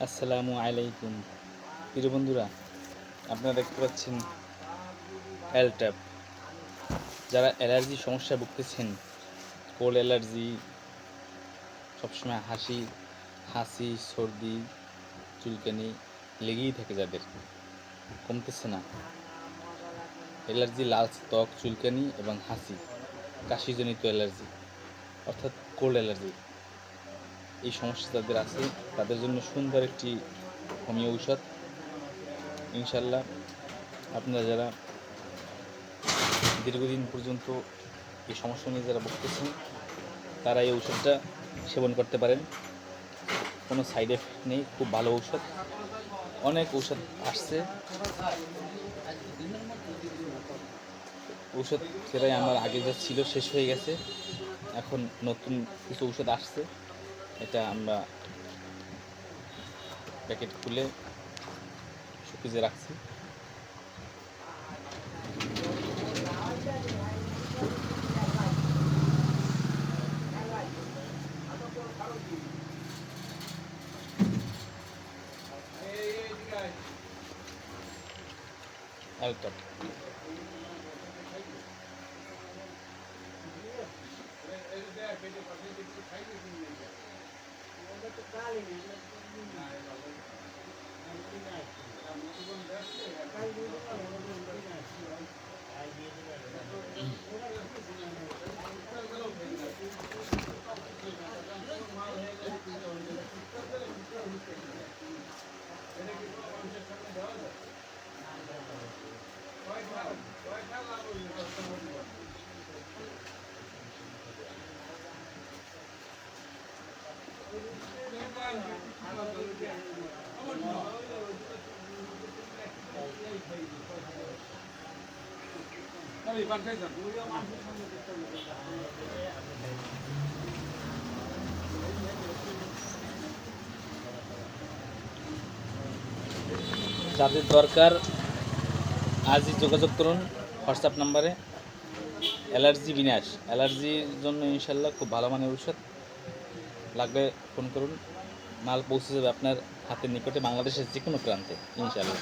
আসসালামু আলাইকুম প্রিয় বন্ধুরা, আপনারা দেখতে পাচ্ছেন অ্যালট্যাপ। যারা অ্যালার্জি সমস্যায় ভুগতেছেন, কোল্ড অ্যালার্জি, সবসময় হাসি সর্দি চুলকানি লেগেই থাকে, যাদের কমতেছে না, অ্যালার্জি, লাল ত্বক, চুলকানি এবং কাশিজনিত অ্যালার্জি অর্থাৎ কোল্ড অ্যালার্জি, এই সমস্যা যাদের আছে তাদের জন্য সুন্দর একটি হোমিও ঔষধ। ইনশাল্লাহ আপনারা যারা দীর্ঘদিন পর্যন্ত এই সমস্যা নিয়ে যারা ভুগতেছেন তারা এই ঔষধটা সেবন করতে পারেন। কোনো সাইড এফেক্ট নেই, খুব ভালো ঔষধ। অনেক ঔষধ আসছে, ঔষধ সেটাই আমার আগে যা ছিল শেষ হয়ে গেছে, এখন নতুন কিছু ঔষধ আসছে। এটা আমরা প্যাকেট খুলে শোকেজে রাখছি। অ্যালটপ যাদের দরকার আজই যোগাযোগ করুন হোয়াটসঅ্যাপ নাম্বারে। অ্যালার্জির জন্য ইনশাল্লাহ খুব ভালো মানের ঔষধ, লাগলে ফোন করুন। মাল পৌঁছে যাবে আপনার হাতের নিকটে, বাংলাদেশের যে কোনো প্রান্তে ইনশাল্লাহ।